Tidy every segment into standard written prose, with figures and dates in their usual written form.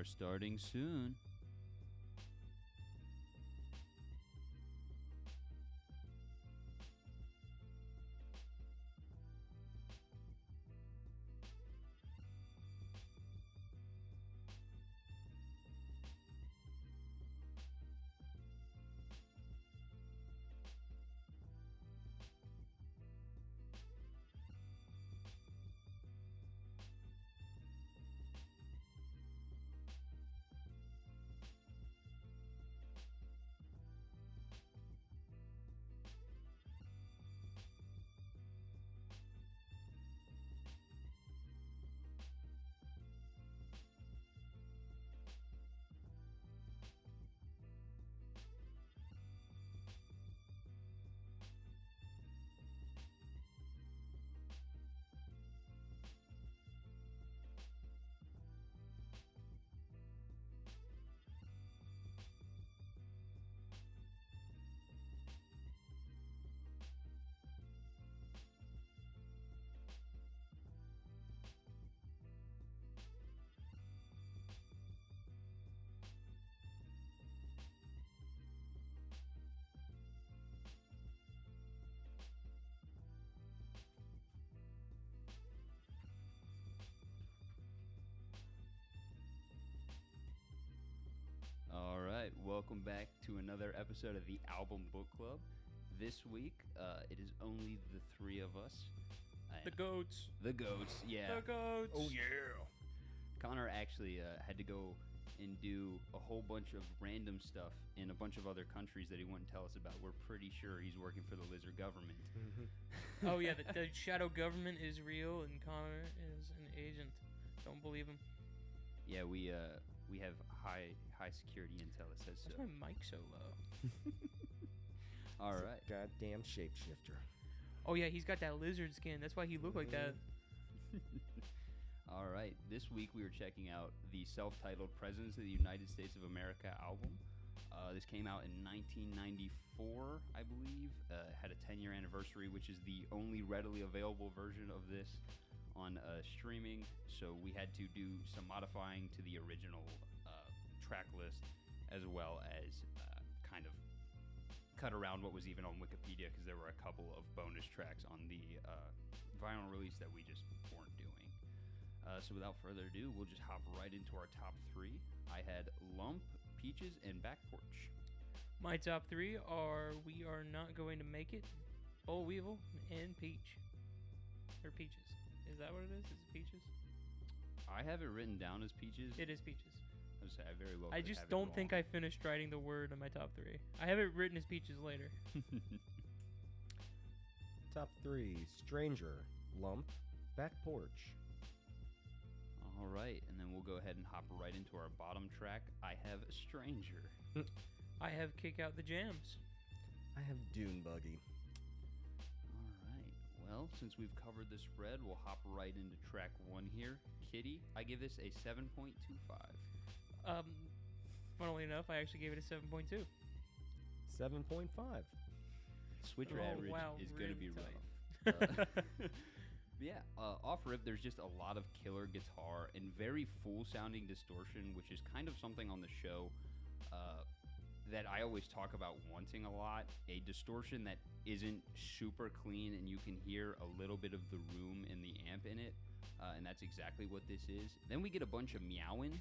are starting soon. All right, welcome back to another episode of the Album Book Club. This week, it is only the three of us. The goats. The goats, yeah. The goats. Oh, yeah. Connor actually had to go and do a whole bunch of random stuff in a bunch of other countries that he wouldn't tell us about. We're pretty sure he's working for the lizard government. Oh, yeah, the shadow government is real, and Connor is an agent. Don't believe him. Yeah, we have high security intel that says Why's so. my mic so low? All right. Goddamn shapeshifter. Oh, yeah, he's got that lizard skin. That's why he looked like that. All right. This week we were checking out the self-titled Presidents of the United States of America album. This came out in 1994, I believe. Had a 10-year anniversary, which is the only readily available version of this on streaming. So we had to do some modifying to the original track list, as well as kind of cut around what was even on Wikipedia, because there were a couple of bonus tracks on the vinyl release that we just weren't doing. So without further ado, we'll just hop right into our top three. I had Lump, Peaches, and Back Porch. My top three are We Are Not Going to Make It, Boll Weevil, and Peach. Or Peaches. Is that what it is? Is it Peaches? I have it written down as Peaches. It is Peaches. I was say I very well. I could just have it don't think wrong. I finished writing the word on my top three. I have it written as Peaches later. Top three: Stranger, Lump, Back Porch. All right, and then we'll go ahead and hop right into our bottom track. I have Stranger. I have Kick Out the Jams. I have Dune Buggy. All right. Well, since we've covered the spread, we'll hop right into track one here. Kitty, I give this a 7.25. Funnily enough, I actually gave it a 7.2. 7.5. Switcher Oh, average wow, is going to be really rough. Yeah, off rip, there's just a lot of killer guitar and very full sounding distortion, which is kind of something on the show that I always talk about wanting a lot. A distortion that isn't super clean and you can hear a little bit of the room in the amp in it. And that's exactly what this is. Then we get a bunch of meowing,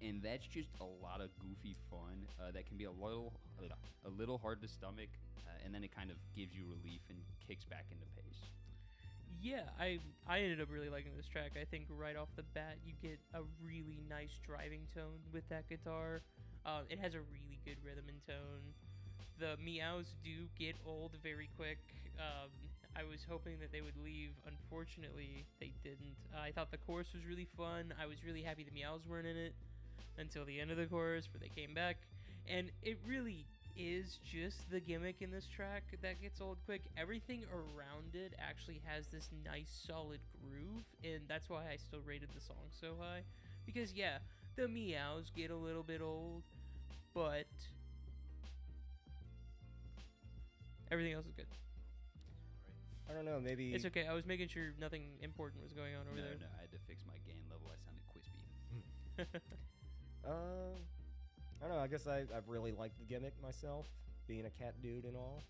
and that's just a lot of goofy fun that can be a little hard to stomach, and then it kind of gives you relief and kicks back into pace. Yeah, I ended up really liking this track. I think right off the bat, you get a really nice driving tone with that guitar. It has a really good rhythm and tone. The meows do get old very quick. I was hoping that they would leave. Unfortunately, they didn't. I thought the chorus was really fun. I was really happy the meows weren't in it until the end of the chorus where they came back. And it really is just the gimmick in this track that gets old quick. Everything around it actually has this nice solid groove, and that's why I still rated the song so high. Because yeah, the meows get a little bit old, but everything else is good. I don't know, maybe... It's okay. I was making sure nothing important was going on over there. No, I had to fix my gain level. I sounded quispy. I don't know. I guess I've really liked the gimmick myself, being a cat dude and all.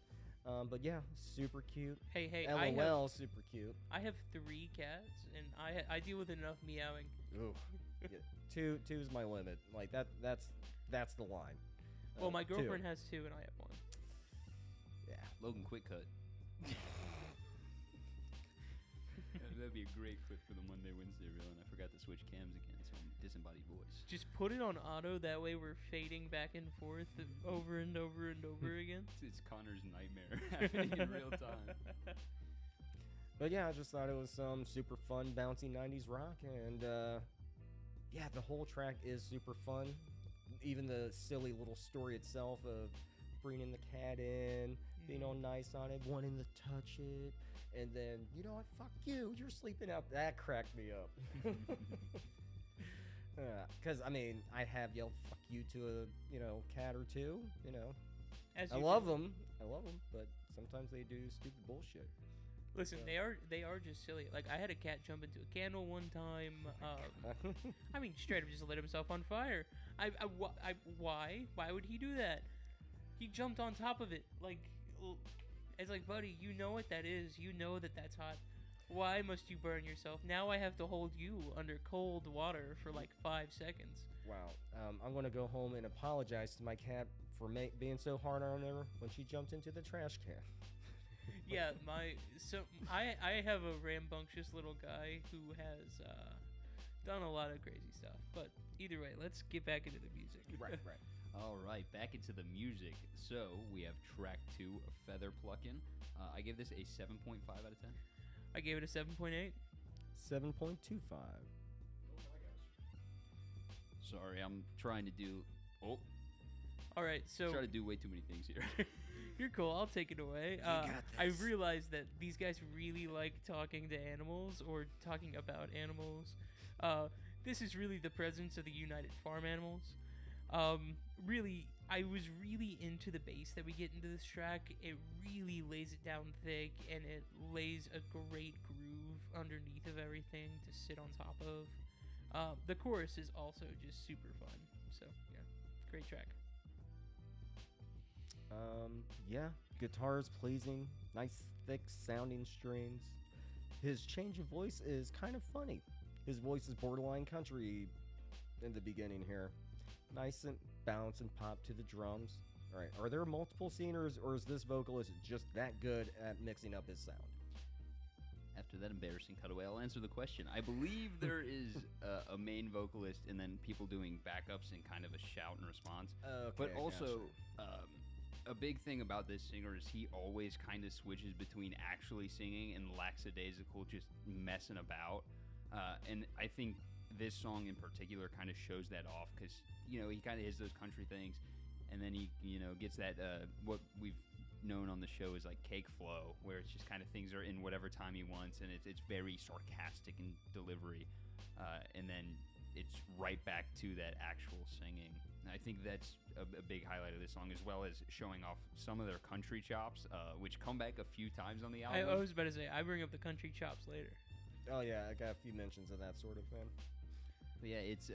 But yeah, super cute. Hey, LOL, super cute. I have 3 cats, and I deal with enough meowing. Ooh, yeah, two's my limit. Like that's the line. Well, my 2. girlfriend has 2, and I have 1. Yeah. Logan, quick cut. That'd be a great clip for the Monday Wednesday reel, and I forgot to switch cams again, so I'm disembodied voice. Just put it on auto. That way, we're fading back and forth over and over and over again. It's Connor's nightmare happening in real time. But yeah, I just thought it was some super fun, bouncy 90s rock, and yeah, the whole track is super fun. Even the silly little story itself of bringing the cat in, being all nice on it, wanting to touch it, and then, you know what, fuck you, you're sleeping out. That cracked me up. Because, I mean, I have yelled fuck you to a, cat or two, As I you love do. them, but sometimes they do stupid bullshit. Listen, So- they are just silly. Like, I had a cat jump into a candle one time. I mean, straight up just lit himself on fire. Why would he do that? He jumped on top of it. Like, it's like, buddy, you know what that is. You know that that's hot. Why must you burn yourself? Now I have to hold you under cold water for like 5 seconds. Wow. I'm going to go home and apologize to my cat for being so hard on her when she jumped into the trash can. Yeah, I have a rambunctious little guy who has done a lot of crazy stuff. But either way, let's get back into the music. Right. All right, back into the music. So we have track 2, Feather Pluckin'. I give this a 7.5 out of 10. I gave it a 7.8. 7.25. Sorry, I'm trying to do. Oh, All right, so try to do way too many things here. you're cool. I'll take it away. got I this. realized that these guys really like talking to animals or talking about animals. This is really the presence of the United Farm Animals. Really, I was really into the bass that we get into this track. It really lays it down thick, and it lays a great groove underneath of everything to sit on top of. The chorus is also just super fun. So, yeah, great track. Yeah, guitar's pleasing, nice thick sounding strings. His change of voice is kind of funny. His voice is borderline country in the beginning here. Nice and bounce and pop to the drums. All right, are there multiple singers, or is this vocalist just that good at mixing up his sound? After that embarrassing cutaway, I'll answer the question. I believe there is a main vocalist and then people doing backups and kind of a shout and response. Okay, But also, gotcha. a big thing about this singer is he always kind of switches between actually singing and lackadaisical, just messing about. And I think this song in particular kind of shows that off because, he kind of hits those country things. And then he, gets that, what we've known on the show is like cake flow, where it's just kind of things are in whatever time he wants, and it's very sarcastic in delivery. And then it's right back to that actual singing. I think that's a big highlight of this song, as well as showing off some of their country chops, which come back a few times on the album. I was about to say, I bring up the country chops later. Oh yeah, I got a few mentions of that sort of thing. But yeah, it's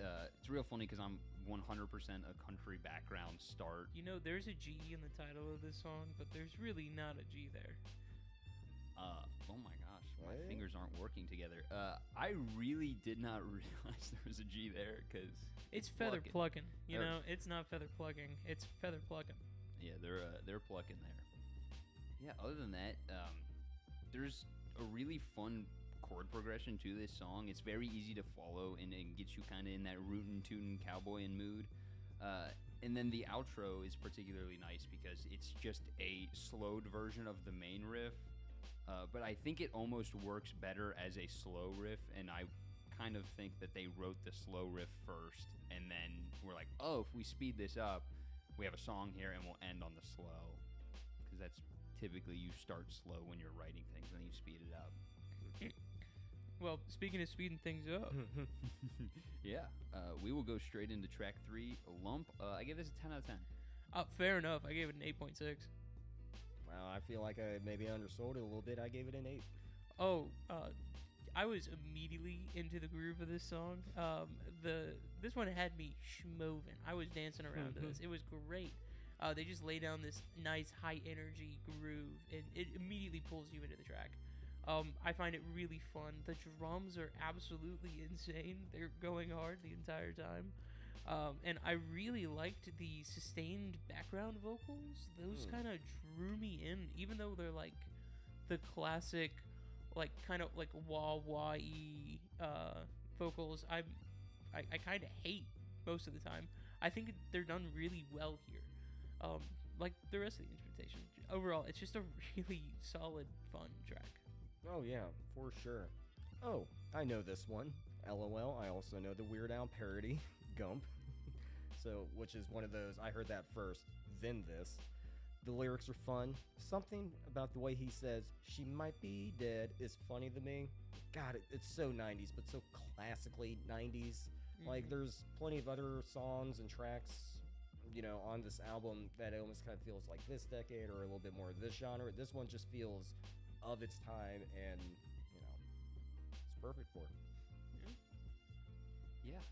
real funny because I'm 100% a country background start. There's a G in the title of this song, but there's really not a G there. Oh my gosh, my What? fingers aren't working together. I really did not realize there was a G there because It's feather plucking. It's not feather plucking. It's feather plucking. Yeah, they're plucking there. Yeah. Other than that, there's a really fun chord progression to this song. It's very easy to follow and gets you kind of in that rootin' tootin' cowboyin' mood. And then the outro is particularly nice because it's just a slowed version of the main riff. But I think it almost works better as a slow riff, and I kind of think that they wrote the slow riff first, and then we're like, oh, if we speed this up, we have a song here, and we'll end on the slow. Because that's typically you start slow when you're writing things, and then you speed it up. Well, speaking of speeding things up, Yeah, we will go straight into track 3, Lump. I give this a 10 out of 10. fair enough. I gave it an 8.6. Wow, I feel like I maybe undersold it a little bit. I gave it an 8. Oh, I was immediately into the groove of this song. This one had me schmovin'. I was dancing around to this. It was great. They just lay down this nice high energy groove, and it immediately pulls you into the track. I find it really fun. The drums are absolutely insane. They're going hard the entire time. And I really liked the sustained background vocals. Those kind of drew me in, even though they're like the classic, like kind of like wah wah y vocals. I kind of hate most of the time. I think they're done really well here. Like the rest of the instrumentation. Overall, it's just a really solid, fun track. Oh yeah, for sure. Oh, I know this one. LOL. I also know the Weird Al parody, Gump. So, which is one of those. I heard that first, then this. The lyrics are fun. Something about the way he says "she might be dead" is funny to me. God, it's so 90s, but so classically 90s. Like, there's plenty of other songs and tracks, you know, on this album that it almost kind of feels like this decade or a little bit more of this genre. This one just feels of its time, and you know, it's perfect for it. Yeah.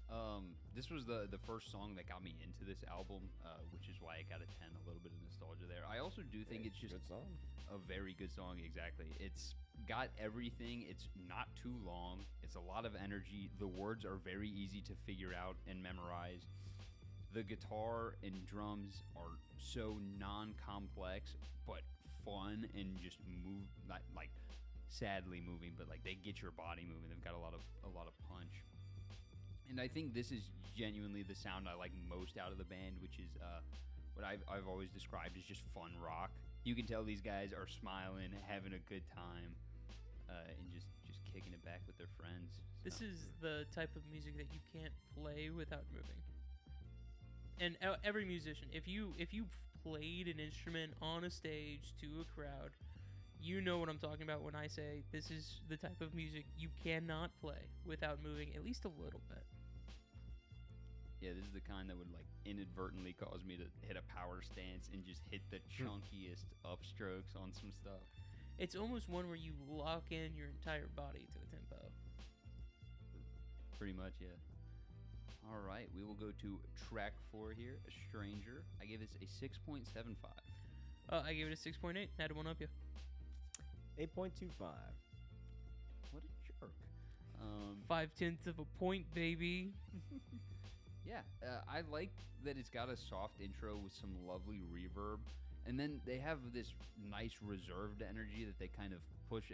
This was the first song that got me into this album, which is why it got a 10. A little bit of nostalgia there. I also do think it's just good song. a very good song. Exactly. It's got everything. It's not too long. It's a lot of energy. The words are very easy to figure out and memorize. The guitar and drums are so non-complex, but fun and just move, not like sadly moving, but like they get your body moving. They've got a lot of punch. And I think this is genuinely the sound I like most out of the band, which is what I've always described as just fun rock. You can tell these guys are smiling, having a good time, and just kicking it back with their friends. This is the type of music that you can't play without moving. And every musician, if you played an instrument on a stage to a crowd, you know what I'm talking about when I say this is the type of music you cannot play without moving at least a little bit. Yeah, this is the kind that would like inadvertently cause me to hit a power stance and just hit the chunkiest upstrokes on some stuff. It's almost one where you lock in your entire body to the tempo. Pretty much, yeah. All right, we will go to track 4 here, A Stranger. I gave this a 6.75. I gave it a 6.8. Had to one up you. 8.25. What a jerk. 0.5 of a point, baby. Yeah, I like that it's got a soft intro with some lovely reverb, and then they have this nice reserved energy that they kind of push.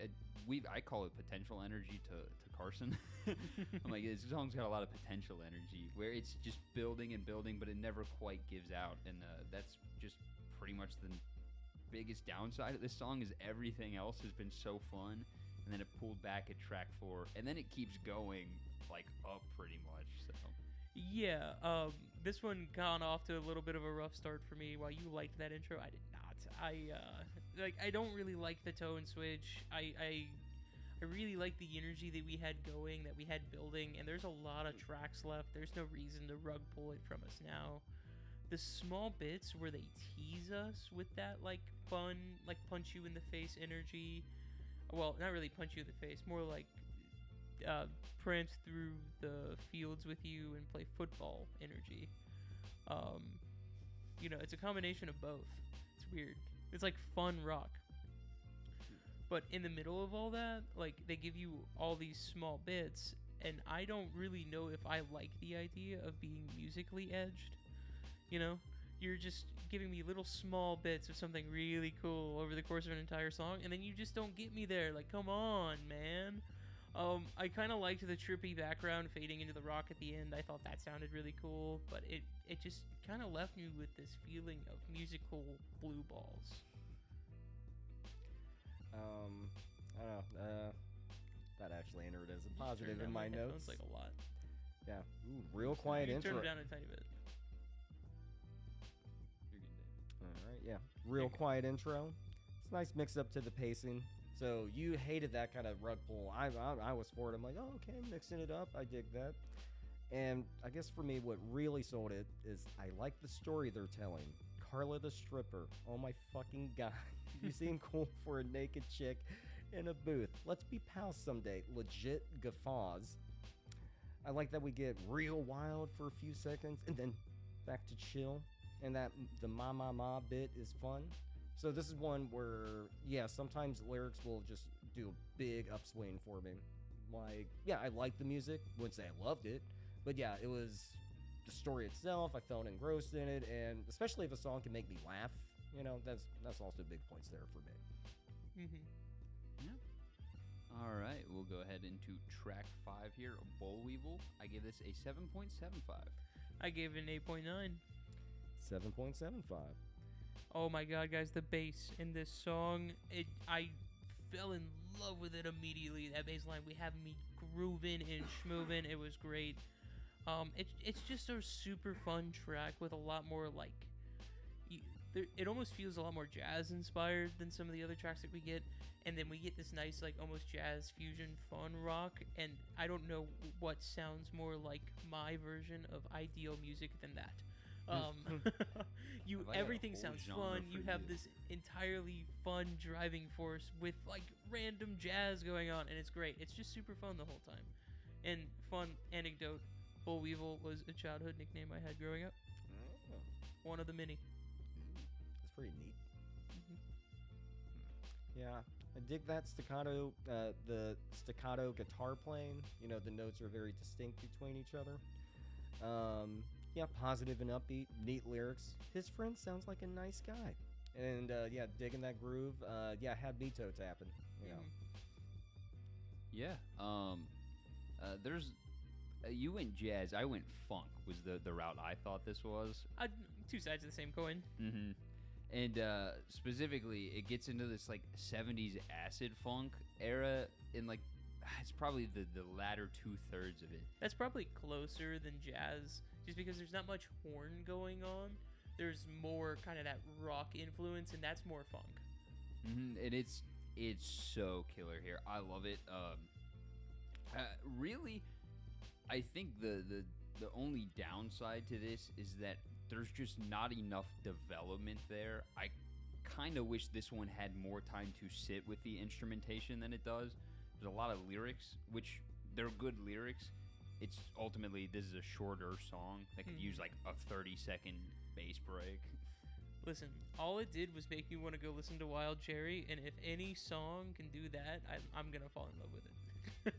I call it potential energy to Carson. I'm like, this song's got a lot of potential energy where it's just building and building, but it never quite gives out, and that's just pretty much the biggest downside of this song. Is everything else has been so fun, and then it pulled back at track 4, and then it keeps going like up pretty much. So. Yeah, this one got off to a little bit of a rough start for me. While you liked that intro, I did not. I don't really like the tone switch. I really like the energy that we had going, that we had building, and there's a lot of tracks left. There's no reason to rug pull it from us now. The small bits where they tease us with that like fun, like punch you in the face energy. Well, not really punch you in the face, more like prance through the fields with you and play football energy. You know, it's a combination of both. It's weird. It's like fun rock. But in the middle of all that, like, they give you all these small bits, and I don't really know if I like the idea of being musically edged. You know? You're just giving me little small bits of something really cool over the course of an entire song, and then you just don't get me there. Like, come on, man. I kind of liked the trippy background fading into the rock at the end. I thought that sounded really cool, but it just kind of left me with this feeling of musical blue balls. I don't know. That actually entered as a positive Turn in down my headphones notes. like a lot. Yeah. Ooh, real quiet You intro. turn it down a tiny bit. You're good, David. All right, yeah. Real quiet intro. It's a nice mix up to the pacing. So you hated that kind of rug pull. I was for it. I'm like, oh, okay, mixing it up. I dig that. And I guess for me, what really sold it is I like the story they're telling. Carla the stripper. Oh my fucking god. You seem cool for a naked chick in a booth. Let's be pals someday. Legit guffaws. I like that we get real wild for a few seconds and then back to chill. And that the ma bit is fun. So this is one where, yeah, sometimes lyrics will just do a big upswing for me. Like, yeah, I like the music. Wouldn't say I loved it, but yeah, it was the story itself. I felt engrossed in it, and especially if a song can make me laugh, that's also big points there for me. Yeah. All right, we'll go ahead into track 5 here, Boll Weevil. I give this a 7.75. I gave it an 8.9. 7.75. Oh my god, guys, the bass in this song, I fell in love with it immediately. That bass line, we have me grooving and schmooving. It was great. It's just a super fun track with a lot more like, it almost feels a lot more jazz inspired than some of the other tracks that we get. And then we get this nice, like, almost jazz fusion fun rock. And I don't know what sounds more like my version of ideal music than that. Everything sounds fun. You have this entirely fun driving force with like random jazz going on, and it's great. It's just super fun the whole time. And fun anecdote: Boll Weevil was a childhood nickname I had growing up. Oh. One of the many. That's pretty neat. Yeah, I dig that staccato, the staccato guitar playing. The notes are very distinct between each other. Yeah, positive and upbeat, neat lyrics. His friend sounds like a nice guy. And, yeah, digging that groove. Yeah, had me toe tapping. Yeah. There's... you went jazz, I went funk, was the route I thought this was. Two sides of the same coin. Mm-hmm. And specifically, it gets into this, like, 70s acid funk era in, like, it's probably the latter 2/3 of it. That's probably closer than jazz, just because there's not much horn going on. There's more kind of that rock influence, and that's more funk. Mm-hmm. And it's so killer here. I love it. Really, I think the only downside to this is that there's just not enough development there. I kind of wish this one had more time to sit with the instrumentation than it does. There's a lot of lyrics, which they're good lyrics. It's ultimately, this is a shorter song that could use like a 30-second bass break. Listen, all it did was make me want to go listen to Wild Cherry, and if any song can do that, I'm going to fall in love with it.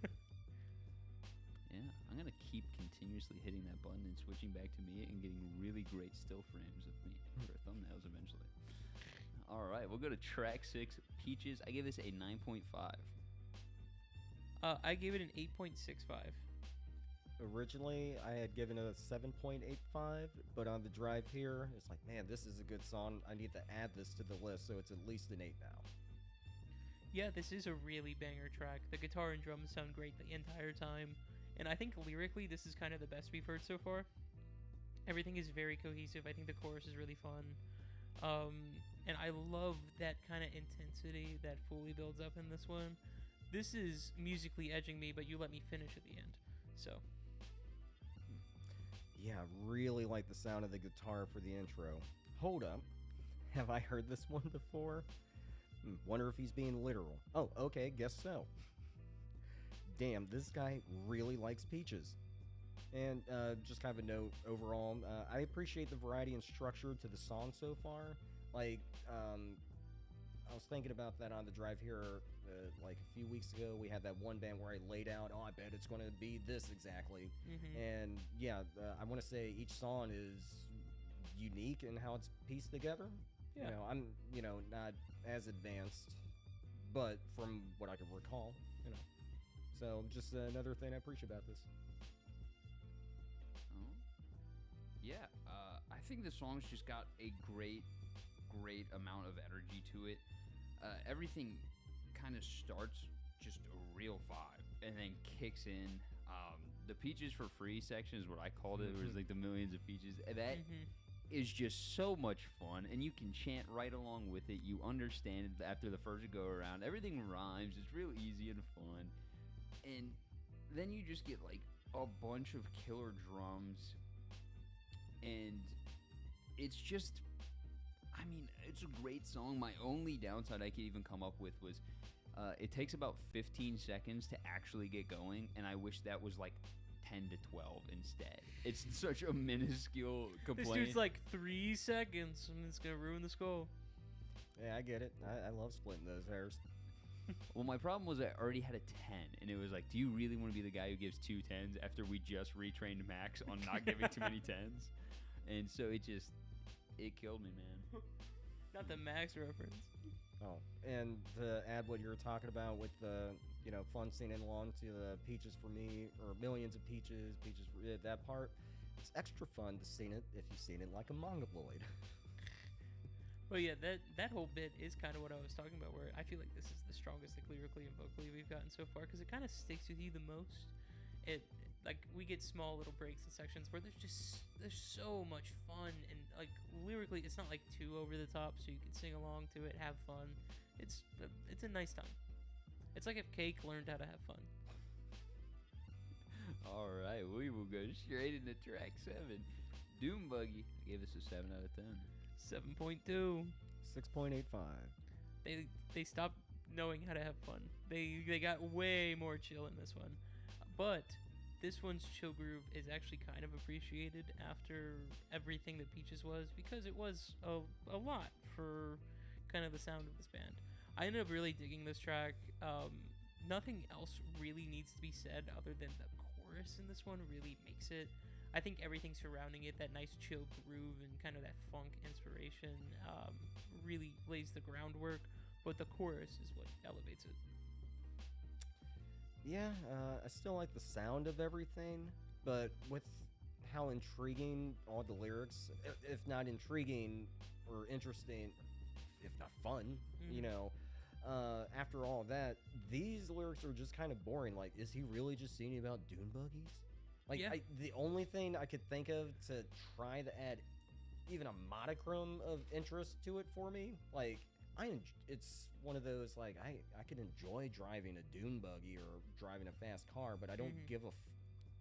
Yeah, I'm going to keep continuously hitting that button and switching back to me and getting really great still frames of me for thumbnails eventually. All right, we'll go to track 6, Peaches. I give this a 9.5. I gave it an 8.65. Originally, I had given it a 7.85, but on the drive here, it's like, man, this is a good song. I need to add this to the list, so it's at least an 8 now. Yeah, this is a really banger track. The guitar and drums sound great the entire time, and I think lyrically, this is kind of the best we've heard so far. Everything is very cohesive. I think the chorus is really fun. And I love that kind of intensity that fully builds up in this one. This is musically edging me, but you let me finish at the end. So. Yeah, really like the sound of the guitar for the intro. Hold up. Have I heard this one before? Wonder if he's being literal. Oh, okay, guess so. Damn, this guy really likes Peaches. And just kind of a note overall, I appreciate the variety and structure to the song so far. Like, I was thinking about that on the drive here, like a few weeks ago. We had that one band where I laid out, I bet it's going to be this exactly. And yeah, I want to say each song is unique in how it's pieced together. Yeah. I'm, not as advanced, but from what I can recall, So just another thing I appreciate about this. Yeah, I think the song's just got a great amount of energy to it. Everything kind of starts just a real vibe and then kicks in. The Peaches for Free section is what I called it. It was like the millions of peaches. And that is just so much fun, and you can chant right along with it. You understand it after the first go around. Everything rhymes. It's real easy and fun. And then you just get like a bunch of killer drums. And it's just, it's a great song. My only downside I could even come up with was It takes about 15 seconds to actually get going, and I wish that was like 10 to 12 instead. It's such a minuscule complaint. This dude's like 3 seconds, and it's gonna ruin the skull. Yeah, I get it. I love splitting those hairs. Well, my problem was I already had a 10, and it was like, do you really want to be the guy who gives 2 10s after we just retrained Max on not giving too many 10s? And so it killed me, man. Not the Max reference. Oh, and to add what you were talking about with the, fun singing along to the Peaches for Me, or Millions of Peaches, Peaches for that part, it's extra fun to sing it if you sing it like a mongoloid. Well, yeah, that whole bit is kind of what I was talking about, where I feel like this is the strongest, like, lyrically and vocally we've gotten so far, because it kind of sticks with you the most. Like, we get small little breaks and sections where there's so much fun, and, like, lyrically, it's not, like, too over the top, so you can sing along to it, have fun. It's a nice time. It's like if Cake learned how to have fun. All right, we will go straight into track 7. Doom Buggy. I gave this a 7 out of 10. 7.2. 6.85. They stopped knowing how to have fun. They got way more chill in this one. But this one's chill groove is actually kind of appreciated after everything that Peaches was, because it was a lot for kind of the sound of this band. I ended up really digging this track. Nothing else really needs to be said other than the chorus in this one really makes it. I think everything surrounding it, that nice chill groove and kind of that funk inspiration, really lays the groundwork, but the chorus is what elevates it. Yeah, I still like the sound of everything, but with how intriguing all the lyrics, if not intriguing or interesting, if not fun, after all that, these lyrics are just kind of boring. Like, is he really just singing about dune buggies? Like, Yeah. The only thing I could think of to try to add even a modicum of interest to it for me, like, it's one of those, like, I could enjoy driving a dune buggy or driving a fast car, but I don't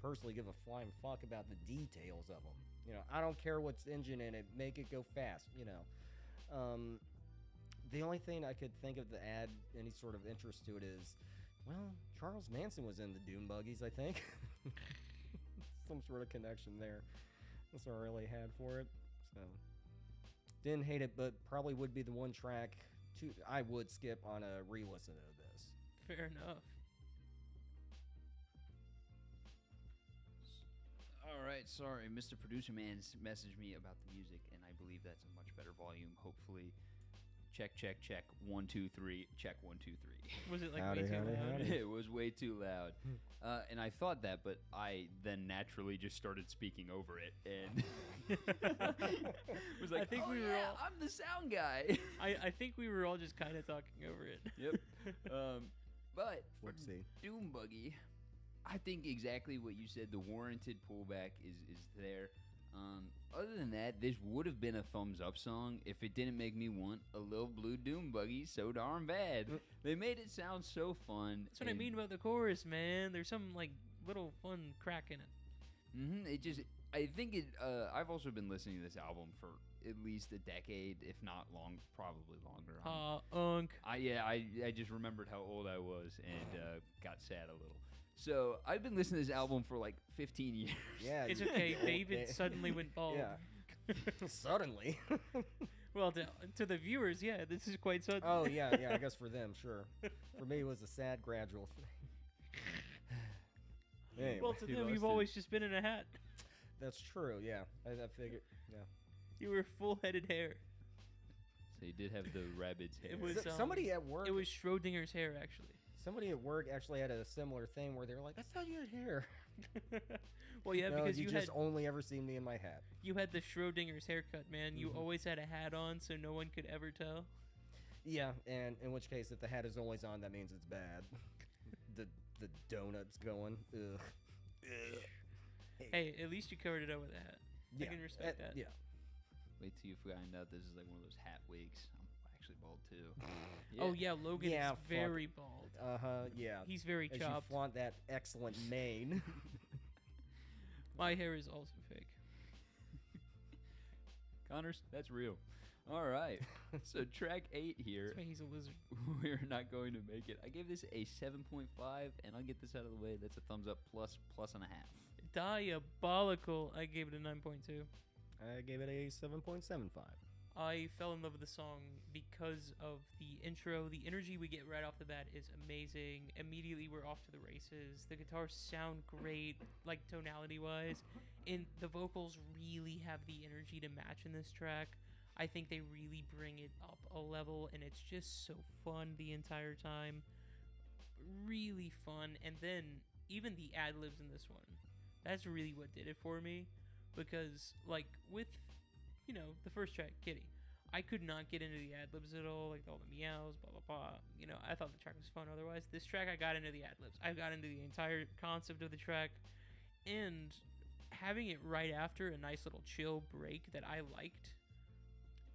personally give a flying fuck about the details of them. I don't care what's engine in it, make it go fast, The only thing I could think of to add any sort of interest to it is, well, Charles Manson was in the dune buggies, I think. Some sort of connection there. That's all I really had for it. So didn't hate it, but probably would be the one track I would skip on a re-listen of this. Fair enough. All right, sorry, Mr. Producer Man's messaged me about the music, and I believe that's a much better volume. Hopefully, check, 1 2 3, check 1 2 3. Was it like Howdy, way too howdy, loud? howdy. It was way too loud, and I thought that, but I then naturally just started speaking over it, and was like, I think "Oh, we were yeah, all- I'm the sound guy." I think we were all just kind of talking over it. Yep. But for Whoopsie. Doom Buggy, I think exactly what you said. The warranted pullback is there. Other than that, this would have been a thumbs up song if it didn't make me want a little blue Doom Buggy so darn bad. They made it sound so fun. That's what I mean about the chorus, man. There's some like little fun crack in it. It just, I think it. I've also been listening to this album for at least a decade, if not probably longer. Unk. I just remembered how old I was and got sad a little. So I've been listening to this album for like 15 years. Yeah, It's you- okay. well, David yeah. suddenly went bald. Yeah. Suddenly. Well, to the viewers, yeah, this is quite sudden. Oh yeah, I guess for them, sure. For me, it was a sad, gradual thing. Anyway, Well, to he them, lost you've it. always just been in a hat. that's true. Yeah, I figured. Yeah. You were full-headed hair. So he did have the rabbit's hair. It was, Somebody at work. It was Schrodinger's hair, actually. Somebody at work actually had a similar thing where they were like, "I thought you had hair." Well, yeah, No, because you you just had only ever seen me in my hat. you had the Schrodinger's haircut, man. You Mhm. always had a hat on, so no one could ever tell. Yeah, and in which case, if the hat is always on, that means it's bad. the donuts going. Ugh. Ugh. Hey, at least you covered it up with a hat. Yeah, I can respect that. Yeah. Wait till you find out this is like one of those hat wigs. I'm actually bald too. Oh yeah, Logan Yeah, is fuck. very bald. Yeah. He's very As you chopped. flaunt that excellent mane. My hair is also fake. Connors, that's real. All right. So track 8 here, That's why he's a lizard. we're not going to make it. I gave this a 7.5, and I'll get this out of the way. That's a thumbs up plus and a half. Diabolical. I gave it a 9.2. I gave it a 7.75. I fell in love with the song because of the intro. The energy we get right off the bat is amazing. Immediately, we're off to the races. The guitars sound great, like tonality wise, and the vocals really have the energy to match in this track. I think they really bring it up a level, and it's just so fun the entire time. Really fun. And then, even the ad libs in this one, that's really what did it for me. Because, like, with, you know, the first track, Kitty, I could not get into the ad libs at all, like all the meows, blah, blah, blah. You know, I thought the track was fun otherwise. This track, I got into the ad libs. I got into the entire concept of the track. And having it right after a nice little chill break that I liked,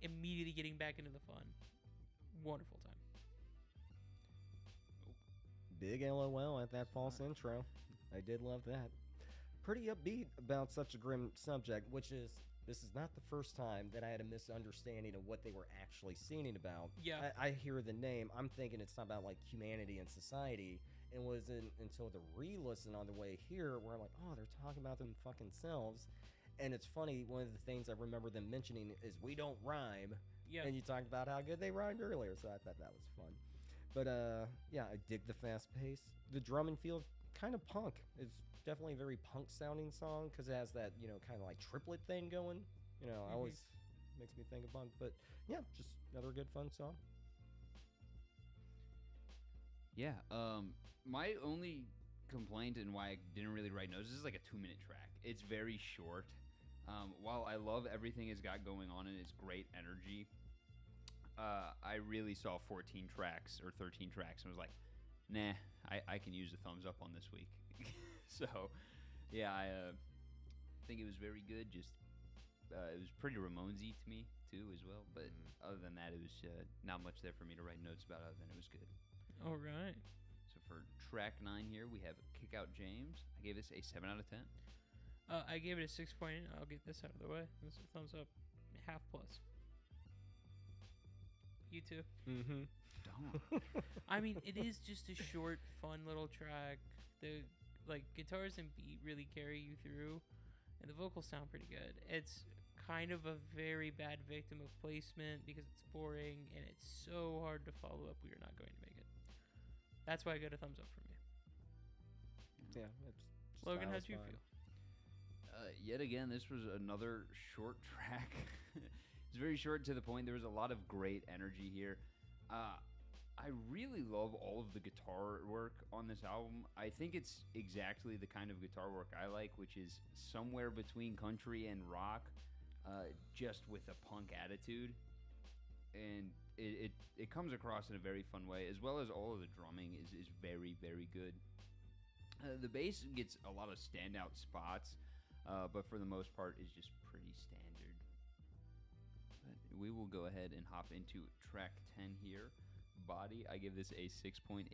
immediately getting back into the fun. Wonderful time. Big LOL at that false intro. I did love that. Pretty upbeat about such a grim subject, which is, this is not the first time that I had a misunderstanding of what they were actually singing about. Yeah. I hear the name, I'm thinking it's not about like humanity and society. It wasn't until the re-listen on the way here where I'm like, oh, they're talking about them fucking selves. And it's funny, one of the things I remember them mentioning is we don't rhyme. Yeah. And you talked about how good they rhymed earlier, so I thought that was fun. But yeah, I dig the fast pace. The drumming feels kind of punk. It's definitely a very punk sounding song because it has that, you know, kind of like triplet thing going. You know, always makes me think of punk. But yeah, just another good fun song. Yeah. My only complaint and why I didn't really write notes, this is like a 2-minute track. It's very short. While I love everything it's got going on and it's great energy, I really saw 14 tracks or 13 tracks and was like, nah, I can use a thumbs up on this week. So, yeah, I think it was very good. Just it was pretty Ramonesy to me too as well. But other than that, it was not much there for me to write notes about. Other than it was good. All right. So for track 9 here, we have Kick Out James. I gave this a 7 out of 10. I gave it a 6 point. I'll get this out of the way. This is a thumbs up, half plus. You too. Mm-hmm. Don't. I mean, it is just a short, fun little track. The guitars and beat really carry you through, and the vocals sound pretty good. It's kind of a very bad victim of placement because it's boring and it's so hard to follow up. We are not going to make it. That's why I got a thumbs up from you. Yeah. It's Logan, how'd you feel? Yet again, this was another short track. It's very short to the point. There was a lot of great energy here. I really love all of the guitar work on this album. I think it's exactly the kind of guitar work I like, which is somewhere between country and rock, just with a punk attitude. And it comes across in a very fun way, as well as all of the drumming is very, very good. The bass gets a lot of standout spots, but for the most part is just pretty standard. But we will go ahead and hop into track 10 here. Body, I give this a 6.85.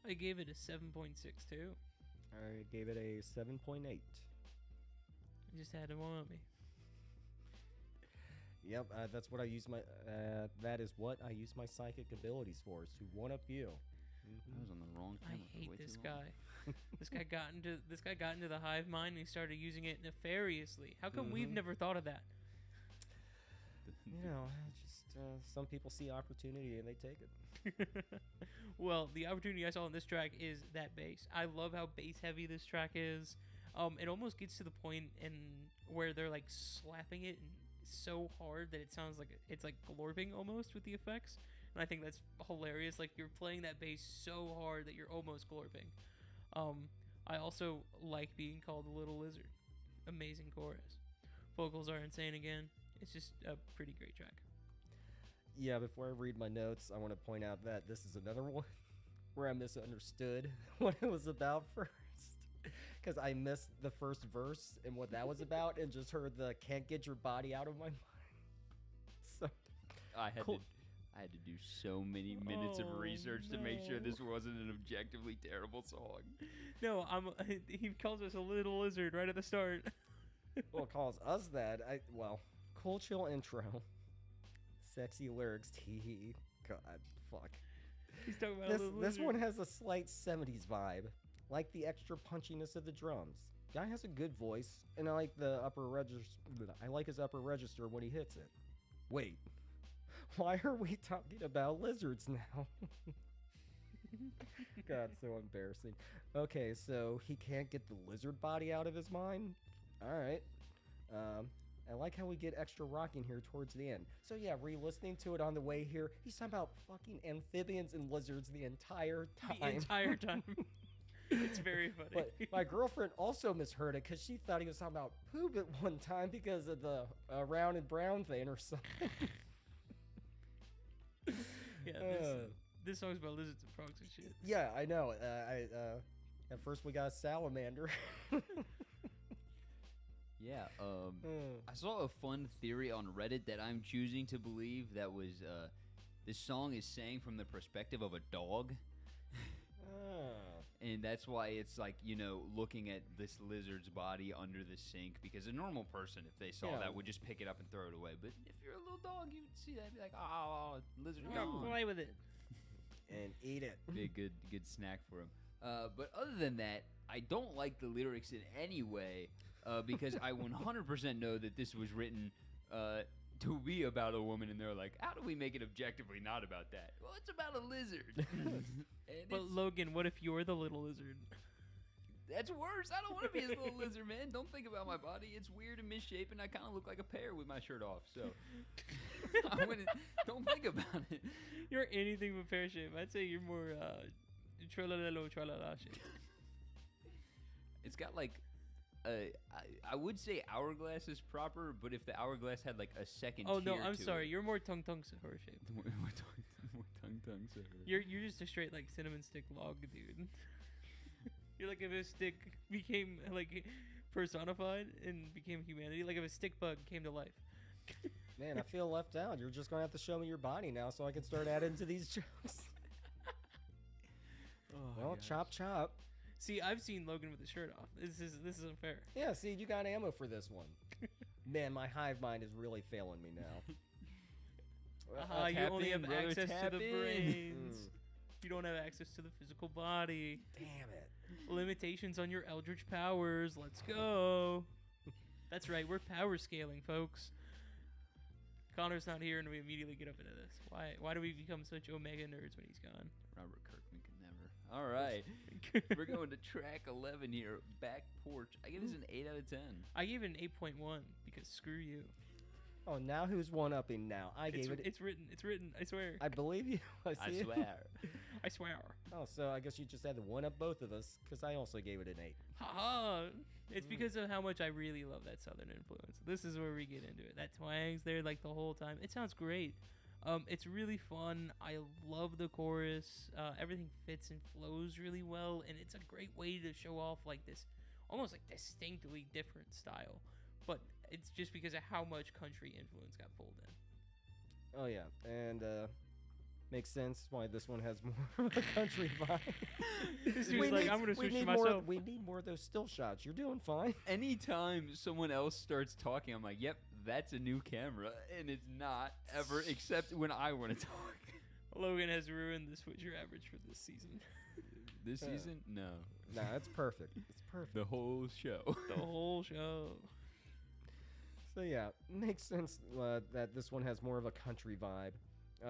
I gave it a 7.62. I gave it a 7.8. You just had to want me. Yep, that's what I use my. That is what I use my psychic abilities for, is to one up you. I was on the wrong I channel for hate way this too long. guy. This guy got into the hive mind and he started using it nefariously. How come we've never thought of that? You know, just some people see opportunity and they take it. Well, the opportunity I saw in this track is that bass. I love how bass heavy this track is. It almost gets to the point in where they're like slapping it so hard that it sounds like it's like glorping almost with the effects. And I think that's hilarious. Like you're playing that bass so hard that you're almost glorping. I also like being called a little lizard. Amazing chorus. Vocals are insane again. It's just a pretty great track. Yeah, before I read my notes, I want to point out that this is another one where I misunderstood what it was about first. Because I missed the first verse and what that was about and just heard the "can't get your body out of my mind." So I had Cool. to do so many minutes of Oh, research to make sure no. this wasn't an objectively terrible song. No, he calls us a little lizard right at the start. well, it calls us that. Cool chill intro. sexy lyrics. Tee. God, fuck. He's talking about This a little this lizard. one has a slight 70s vibe, like the extra punchiness of the drums. Guy has a good voice, and I like the upper register. I like his upper register when he hits it. Wait, why are we talking about lizards now? God, so embarrassing. Okay, so he can't get the lizard body out of his mind. All right. I like how we get extra rocking here towards the end. So yeah, re-listening to it on the way here, he's talking about fucking amphibians and lizards the entire time. The entire time. It's very funny. But my girlfriend also misheard it because she thought he was talking about poop at one time because of the round and brown thing or something. Yeah, this song's about lizards and frogs and shit. Yeah, I know. At first we got a salamander. Yeah, I saw a fun theory on Reddit that I'm choosing to believe that was this song is sang from the perspective of a dog. And that's why it's like, you know, looking at this lizard's body under the sink, because a normal person, if they saw that, would just pick it up and throw it away. But if you're a little dog, you would see that and be like, oh, lizard gone. Play with it. And eat it. Be a good snack for him. But other than that, I don't like the lyrics in any way, because I 100% know that this was written to be about a woman, and they're like, how do we make it objectively not about that? Well, it's about a lizard. But Logan, what if you're the little lizard? That's worse. I don't want to be his little lizard, man. Don't think about my body. It's weird and misshapen. I kind of look like a pear with my shirt off. So don't think about it. You're anything but pear shape. I'd say you're more tralala tralala shape. It's got like I would say hourglass is proper, but if the hourglass had like a second Oh no, tier I'm to sorry. it- You're more tongue sahur shape. More tongue, sir. You're just a straight like cinnamon stick log, dude. You're like if a stick became like personified and became humanity, like if a stick bug came to life. Man, I feel left out. You're just going to have to show me your body now so I can start adding to these jokes. Well, chop, chop. See, I've seen Logan with his shirt off. This isn't fair. Yeah, see, you got ammo for this one. Man, my hive mind is really failing me now. You tap only in, have brother, access to tap the in. brains. Mm. You don't have access to the physical body. Damn it. Limitations on your eldritch powers. Let's go. That's right. We're power scaling, folks. Connor's not here, and we immediately get up into this. Why do we become such omega nerds when he's gone? Robert Kirkman can never. All right. We're going to track 11 here. Back porch. I give this an 8 out of 10. I gave it an 8.1 because screw you. Oh, now who's one-upping now? I It's, gave it... it's written. It's written. I swear. I believe you. I I see it. swear. I swear. Oh, so I guess you just had to one-up both of us, because I also gave it an 8. Ha! It's because of how much I really love that Southern influence. This is where we get into it. That twang's there like the whole time. It sounds great. It's really fun. I love the chorus. Everything fits and flows really well, and it's a great way to show off like this, almost like distinctly different style. But it's just because of how much country influence got pulled in. Oh, yeah. And, makes sense why this one has more of a country vibe. This dude's like, I'm gonna switch to myself. We need more of those still shots. You're doing fine. Anytime someone else starts talking, I'm like, yep, that's a new camera. And it's not ever, except when I want to talk. Logan has ruined the Switcher average for this season. This season? No. Nah, it's perfect. It's perfect. The whole show. The whole show. So yeah, makes sense that this one has more of a country vibe,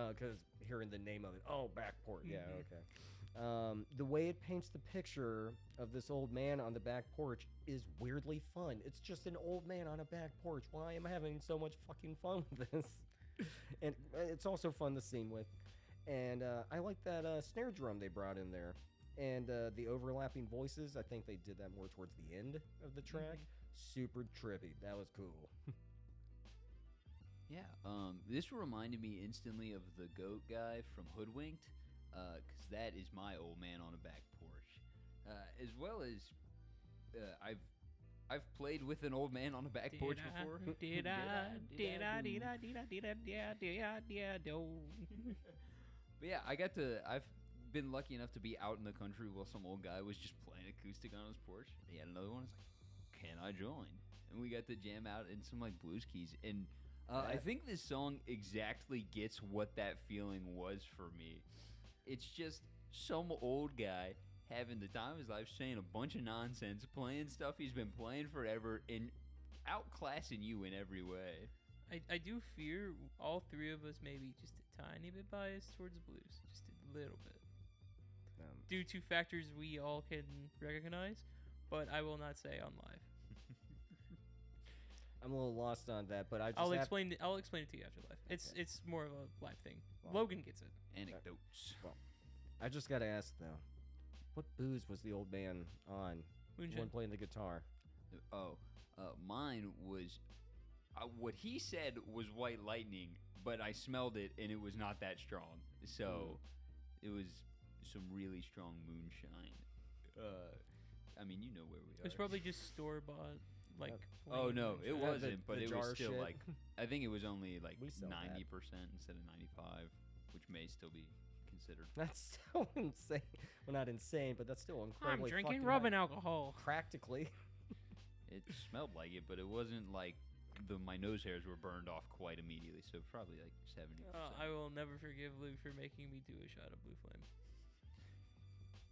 because hearing the name of it, Backport, yeah, okay. The way it paints the picture of this old man on the back porch is weirdly fun. It's just an old man on a back porch. Why am I having so much fucking fun with this? And it's also fun to sing with. And I like that snare drum they brought in there. And the overlapping voices, I think they did that more towards the end of the track. Super trippy. That was cool. Yeah, this reminded me instantly of the goat guy from Hoodwinked, because that is my old man on a back porch. As well as, I've played with an old man on a back porch before. Did I do? But yeah, I've been lucky enough to be out in the country while some old guy was just playing acoustic on his porch. He had another one. It's like, can I join? And we got to jam out in some like blues keys. And I think this song exactly gets what that feeling was for me. It's just some old guy having the time of his life, saying a bunch of nonsense, playing stuff he's been playing forever, and outclassing you in every way. I do fear all three of us may be just a tiny bit biased towards blues, just a little bit, due to factors we all can recognize, but I will not say on live. I'm a little lost on that, but I'll explain it to you after live. It's more of a live thing. Well, Logan gets it. Anecdotes. Well, I just gotta ask though, what booze was the old man on Moonshine. when playing the guitar? Mine was what he said was White Lightning, but I smelled it and it was not that strong. So it was some really strong moonshine. I mean, you know where we are. It's probably just store bought, like. Oh plain no, moonshine. it wasn't, but the it was jar still shit. like I think it was only like We sell that. 90% instead of 95, which may still be considered. That's still insane. Well, not insane, but that's still I'm incredibly drinking fucking rubbing high. alcohol. Practically. It smelled like it, but it wasn't like my nose hairs were burned off quite immediately, so probably like 70%. I will never forgive Luke for making me do a shot of Blue Flame.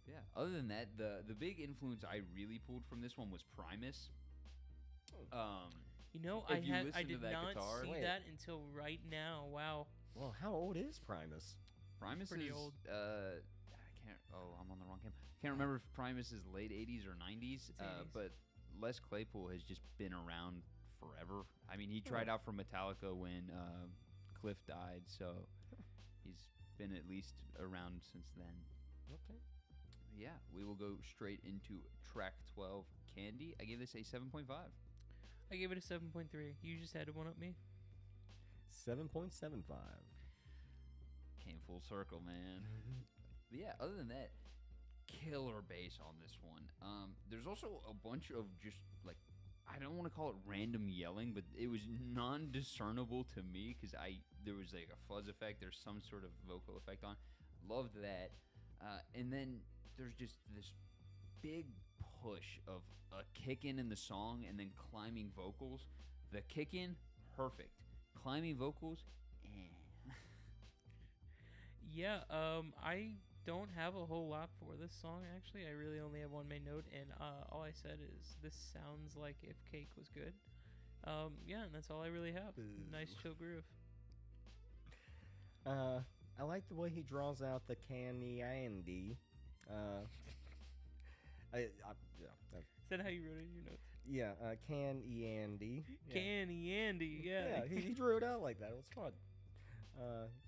Yeah. Other than that, the big influence I really pulled from this one was Primus. You know, If you I listen to did that not guitar- see Wait. that until right now. Wow. Well, how old is Primus? Primus Pretty is old. I can't. Oh, I'm on the wrong camp. Can't remember if Primus is late 80s or 90s. It's 80s. But Les Claypool has just been around forever. I mean, he tried out for Metallica when Cliff died, so he's been at least around since then. Okay. Yeah, we will go straight into track 12, Candy. I gave this a 7.5. I gave it a 7.3. You just had to one up me. 7.75. Came full circle, man. But yeah, other than that, killer bass on this one. There's also a bunch of just like, I don't want to call it random yelling, but it was non-discernible to me because there was like a fuzz effect. There's some sort of vocal effect on. Loved that. And then there's just this big push of a kick in the song and then climbing vocals. The kick in, perfect. Climbing vocals, eh. Yeah, I don't have a whole lot for this song, actually. I really only have one main note, and all I said is, this sounds like if Cake was good. Yeah, and that's all I really have. Nice chill groove. I like the way he draws out the candy Andy. Yeah, Is that how you wrote it in your notes? yeah, Candy Andy. Yeah. Canny Andy, yeah. Yeah, he drew it out like that. It was fun.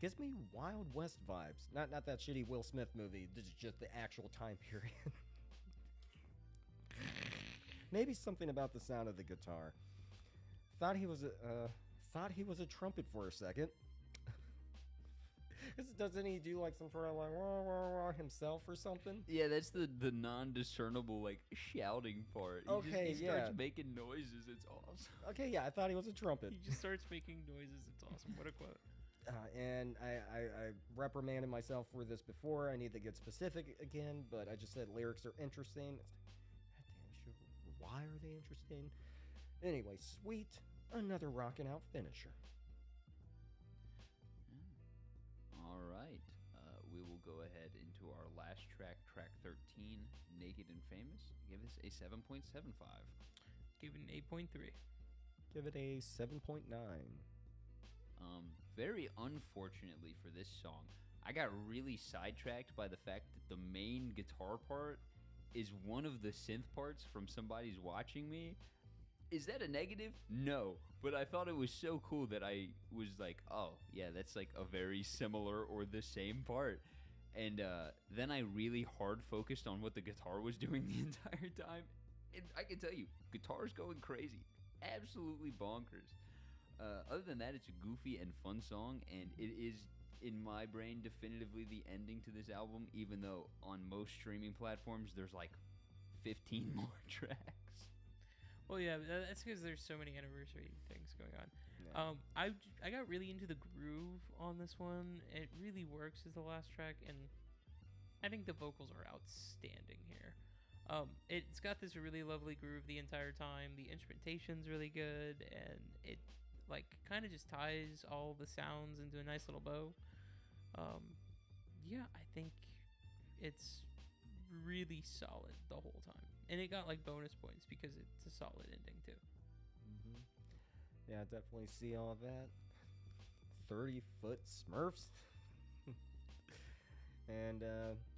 Gives me Wild West vibes. Not that shitty Will Smith movie. This is just the actual time period. Maybe something about the sound of the guitar. Thought he was a trumpet for a second. Doesn't he do like some sort of like wah, wah, wah himself or something? Yeah, that's the non-discernible like shouting part. Okay, he starts yeah. making noises. It's awesome. Okay, yeah, I thought he was a trumpet. He just starts making noises. It's awesome. What a quote. And I reprimanded myself for this before. I need to get specific again, but I just said lyrics are interesting. Goddamn, sure. Why are they interesting? Anyway, Sweet, another rockin' out finisher. All right. We will go ahead into our last track, track 13, Naked and Famous. Give this a 7.75. Give it an 8.3. Give it a 7.9. Very unfortunately for this song, I got really sidetracked by the fact that the main guitar part is one of the synth parts from Somebody's Watching Me. Is that a negative? No. But I thought it was so cool that I was like, oh, yeah, that's like a very similar or the same part. And then I really hard focused on what the guitar was doing the entire time. And I can tell you, guitar's going crazy. Absolutely bonkers. Other than that, it's a goofy and fun song, and it is, in my brain, definitively the ending to this album, even though on most streaming platforms, there's like 15 more tracks. Well, yeah, that's because there's so many anniversary things going on. Yeah. I got really into the groove on this one. It really works as the last track, and I think the vocals are outstanding here. It's got this really lovely groove the entire time. The instrumentation's really good, and like kind of just ties all the sounds into a nice little bow. Yeah, I think it's really solid the whole time, and it got like bonus points because it's a solid ending too. Hmm. Yeah, I definitely see all that. 30-foot Smurfs. And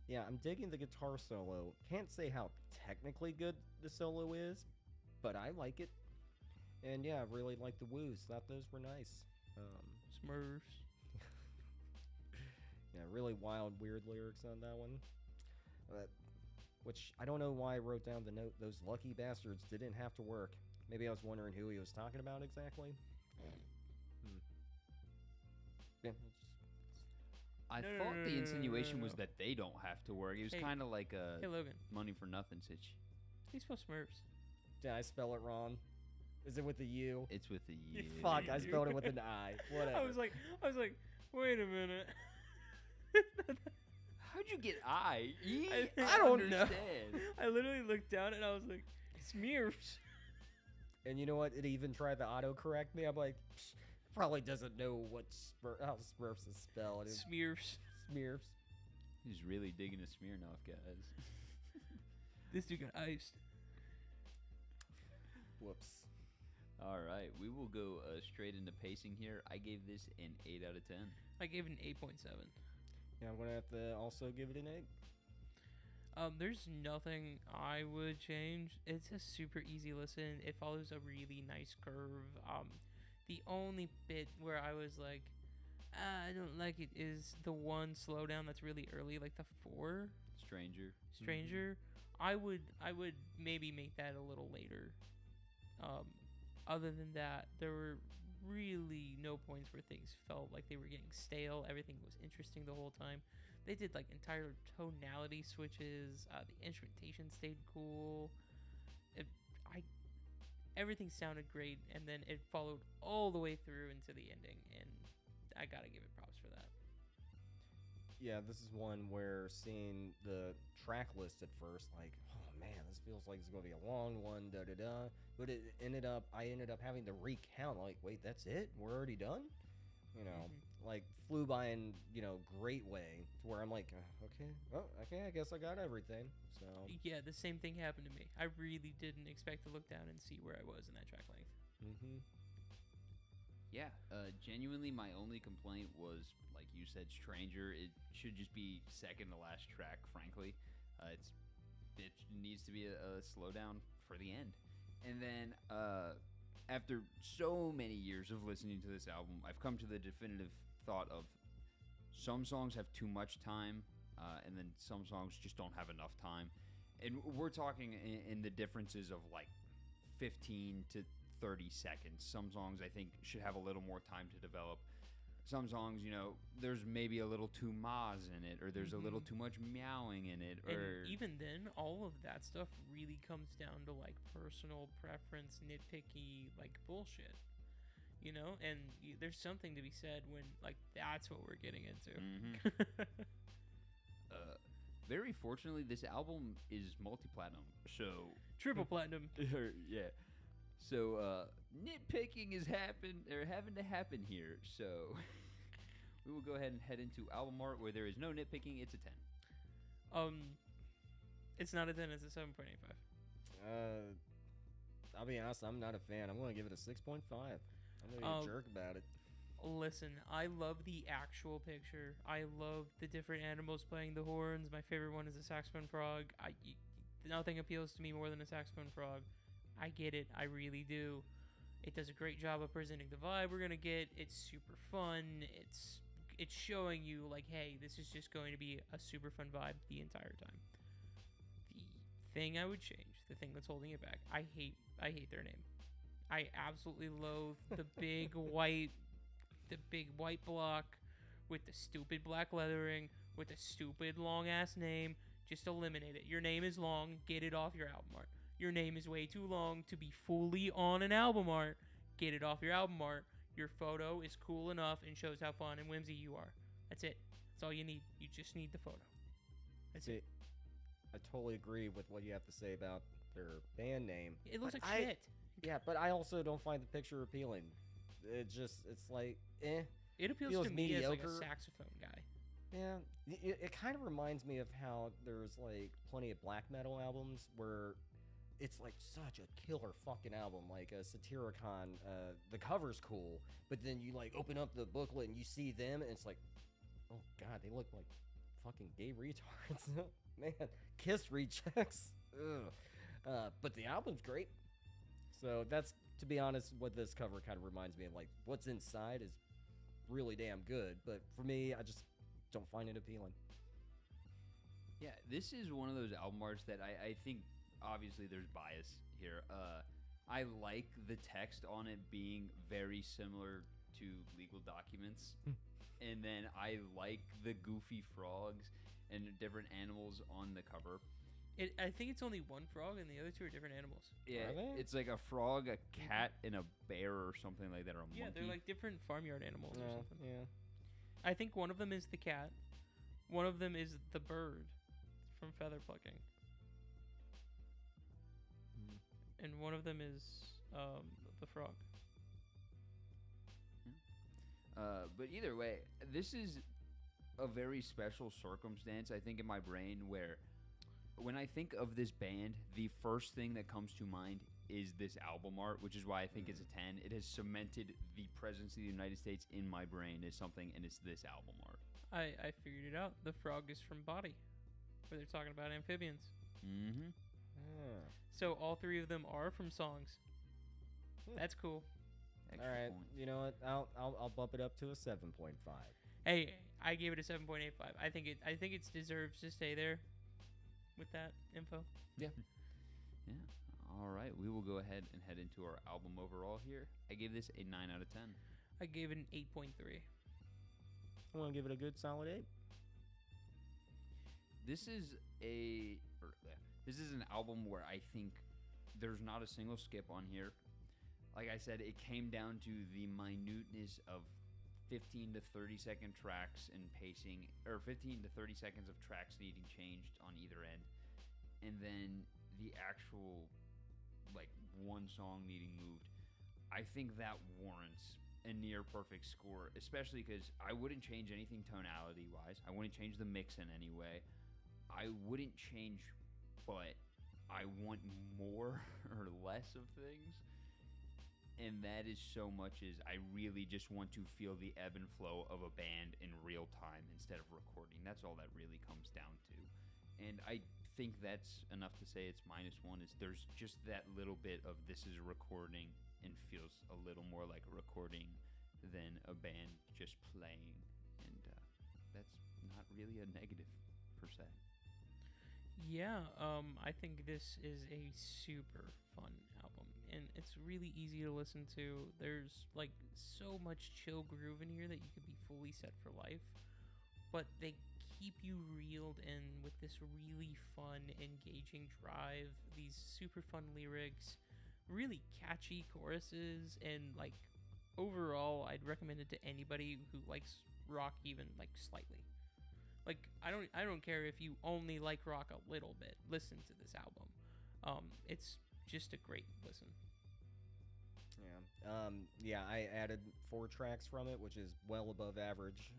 yeah, I'm digging the guitar solo. Can't say how technically good the solo is, but I like it. And yeah, I really like the woos. Thought those were nice. Smurfs. Yeah, really wild, weird lyrics on that one. Which I don't know why I wrote down the note. Those lucky bastards didn't have to work. Maybe I was wondering who he was talking about exactly. Yeah, I No, no, thought no, the no, no, insinuation no, was no. that they don't have to work. It was Hey. kind of like a Hey Logan, money for nothing situation. he spelled Smurfs. did I spell it wrong? Is it with the U? It's with the U. Fuck, I spelled it with an I. Whatever. I was like, wait a minute. How'd you get I? E? I don't know. understand. I literally looked down and I was like, Smurfs. And you know what? It even tried to autocorrect me. I'm like, "Psh, probably doesn't know what how Smurfs is spelled. It's Smurfs. Smurfs. He's really digging a Smirnoff, guys. This dude got iced. Whoops. All right, we will go straight into pacing here. I gave this an 8 out of 10. I gave it an 8.7. Yeah, I'm gonna have to also give it an 8. There's nothing I would change. It's a super easy listen. It follows a really nice curve. The only bit where I was like, I don't like it is the one slowdown that's really early, like the 4 Stranger. Stranger. I would maybe make that a little later. Other than that, there were really no points where things felt like they were getting stale. Everything was interesting the whole time. They did like entire tonality switches. The instrumentation stayed cool. Everything sounded great, and then it followed all the way through into the ending, and I gotta give it props for that. Yeah, this is one where seeing the track list at first, like, oh man, this feels like it's gonna be a long one, da da da. But I ended up having to recount. Like, wait, that's it? We're already done? You know, like flew by in great way to where I'm like, okay, I guess I got everything. So Yeah, the same thing happened to me. I really didn't expect to look down and see where I was in that track length. mm-hmm. Yeah, genuinely, my only complaint was, like you said, Stranger. It should just be second to last track, frankly. It needs to be a slowdown for the end. And then, after so many years of listening to this album, I've come to the definitive thought of some songs have too much time, and then some songs just don't have enough time. And we're talking in the differences of like 15 to 30 seconds. Some songs I think should have a little more time to develop. Some songs, there's maybe a little too mahs in it, or there's a little too much meowing in it, And or even then, all of that stuff really comes down to like personal preference, nitpicky, like bullshit. And there's something to be said when like that's what we're getting into. Mhm. Very fortunately, this album is multi-platinum, so Triple platinum. yeah. So nitpicking is having to happen here. So we will go ahead and head into album art where there is no nitpicking. It's a 10. It's not a 10. It's a 7.85. I'll be honest, I'm not a fan. I'm gonna give it a 6.5. I'm gonna be a jerk about it. Listen, I love the actual picture. I love the different animals playing the horns. My favorite one is a saxophone frog. Nothing appeals to me more than a saxophone frog. I get it. I really do. It does a great job of presenting the vibe we're gonna get. It's super fun. It's showing you like, hey, this is just going to be a super fun vibe the entire time. The thing I would change, the thing that's holding it back, I hate their name. I absolutely loathe the big white block with the stupid black lettering with the stupid long ass name. Just eliminate it. Your name is long. Get it off your album art. Your name is way too long to be fully on an album art. Get it off your album art. Your photo is cool enough and shows how fun and whimsy you are. That's it. That's all you need. You just need the photo. That's it. I totally agree with what you have to say about their band name. It looks but like shit. Yeah, but I also don't find the picture appealing. it's like, eh. It appeals Feels to me as like a mediocre. saxophone guy. Yeah, it kind of reminds me of how there's like plenty of black metal albums where it's like such a killer fucking album, like a Satyricon. The cover's cool, but then you like open up the booklet and you see them, and it's like, oh god, they look like fucking gay retards. Man, Kiss rejects. Ugh. But the album's great. So that's, to be honest, what this cover kind of reminds me of. Like, what's inside is really damn good, but for me, I just don't find it appealing. Yeah, this is one of those album arts that I think, obviously, there's bias here. I like the text on it being very similar to legal documents. And then I like the goofy frogs and different animals on the cover. I think it's only one frog, and the other two are different animals. Yeah, Are they? it's like a frog, a cat, and a bear or something like that, or a Yeah, monkey. they're like different farmyard animals or something. Yeah. I think one of them is the cat. One of them is the bird from feather plucking. And one of them is the frog. But either way, this is a very special circumstance, I think, in my brain where when I think of this band, the first thing that comes to mind is this album art, which is why I think it's a 10. It has cemented the presence of the United States in my brain as something, and it's this album art. I figured it out. The frog is from Body, where they're talking about amphibians. Mm-hmm. Ah. So all three of them are from songs. That's cool. All right, you know what? I'll bump it up to a 7.5. Hey, I gave it a 7.85. I think it deserves to stay there with that info. Yeah. All right, we will go ahead and head into our album overall here. I gave this a 9 out of 10. I gave it an 8.3. I'm gonna give it a good solid 8. This is an album where I think there's not a single skip on here. Like I said, it came down to the minuteness of 15 to 30 second tracks and pacing, or 15 to 30 seconds of tracks needing changed on either end, and then the actual like one song needing moved. I think that warrants a near perfect score, especially because I wouldn't change anything tonality wise. I wouldn't change the mix in any way. I wouldn't change, but I want more or less of things. And that is so much as I really just want to feel the ebb and flow of a band in real time instead of recording. That's all that really comes down to. And I think that's enough to say it's -1, is there's just that little bit of this is a recording and feels a little more like a recording than a band just playing. And that's not really a negative per se. Yeah, I think this is a super fun album, and it's really easy to listen to. There's like so much chill groove in here that you could be fully set for life, but they keep you reeled in with this really fun, engaging drive, these super fun lyrics, really catchy choruses, and like overall, I'd recommend it to anybody who likes rock even like slightly. Like I don't care if you only like rock a little bit. Listen to this album. It's just a great listen. Yeah. Yeah, I added 4 tracks from it, which is well above average.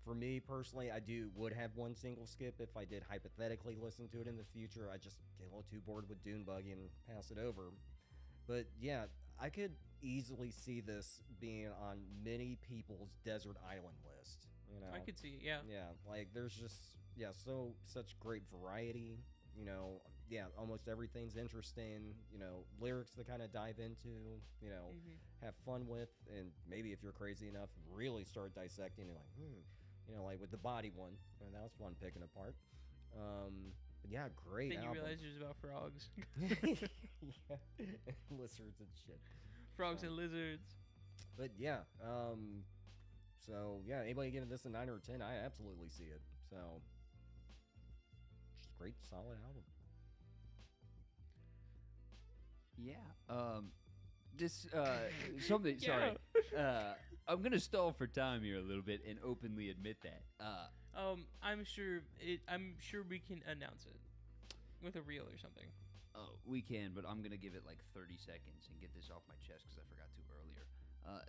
For me personally, would have one single skip if I did hypothetically listen to it in the future. I just get a little too bored with Dune Buggy and pass it over. But yeah, I could easily see this being on many people's desert island list. You know, I could see it, yeah. Yeah, like there's just such great variety. You know, yeah, almost everything's interesting. You know, lyrics to kind of dive into. You know, have fun with, and maybe if you're crazy enough, really start dissecting and like, you know, like with the Body one, that was fun picking apart. But yeah, great. Then you album. realize it was about frogs. Yeah, lizards and shit. Frogs and lizards. But yeah, so yeah, anybody giving this a 9 or a 10, I absolutely see it. So, just great, solid album. Yeah. This something. Yeah. Sorry. I'm gonna stall for time here a little bit and openly admit that. I'm sure we can announce it with a reel or something. Oh, we can, but I'm gonna give it like 30 seconds and get this off my chest because I forgot to earlier.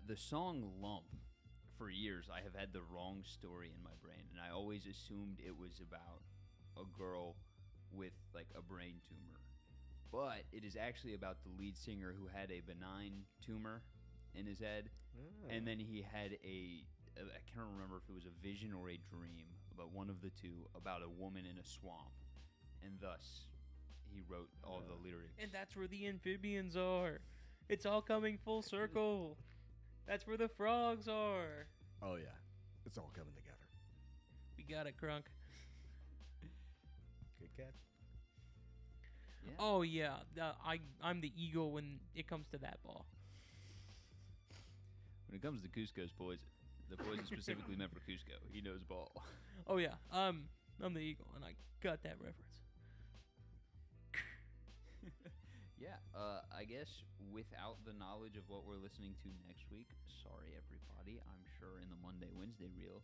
The song "Lump." For years, I have had the wrong story in my brain, and I always assumed it was about a girl with like a brain tumor. But it is actually about the lead singer who had a benign tumor in his head, and then he had I can't remember if it was a vision or a dream, but one of the two about a woman in a swamp, and thus he wrote all the lyrics. And that's where the amphibians are. It's all coming full circle. That's where the frogs are. Oh yeah, it's all coming together. We got it, Crunk. Good catch. Yeah. Oh yeah, I'm the eagle when it comes to that ball. When it comes to Cusco's poison, the poison specifically meant for Cusco. He knows ball. Oh yeah, I'm the eagle, and I got that reference. Yeah, I guess without the knowledge of what we're listening to next week, sorry everybody, I'm sure in the Monday, Wednesday reel,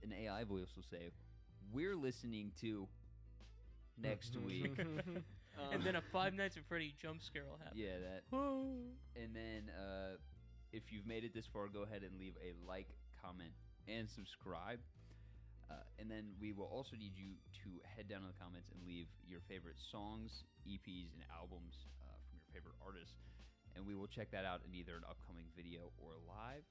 an AI voice will say, we're listening to next week. And then a Five Nights at Freddy jump scare will happen. Yeah, that. And then if you've made it this far, go ahead and leave a like, comment, and subscribe. And then we will also need you to head down in the comments and leave your favorite songs, EPs, and albums from your favorite artists. And we will check that out in either an upcoming video or live.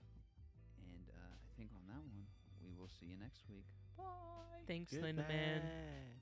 And I think on that one, we will see you next week. Bye. Thanks, Linda Man. Goodbye.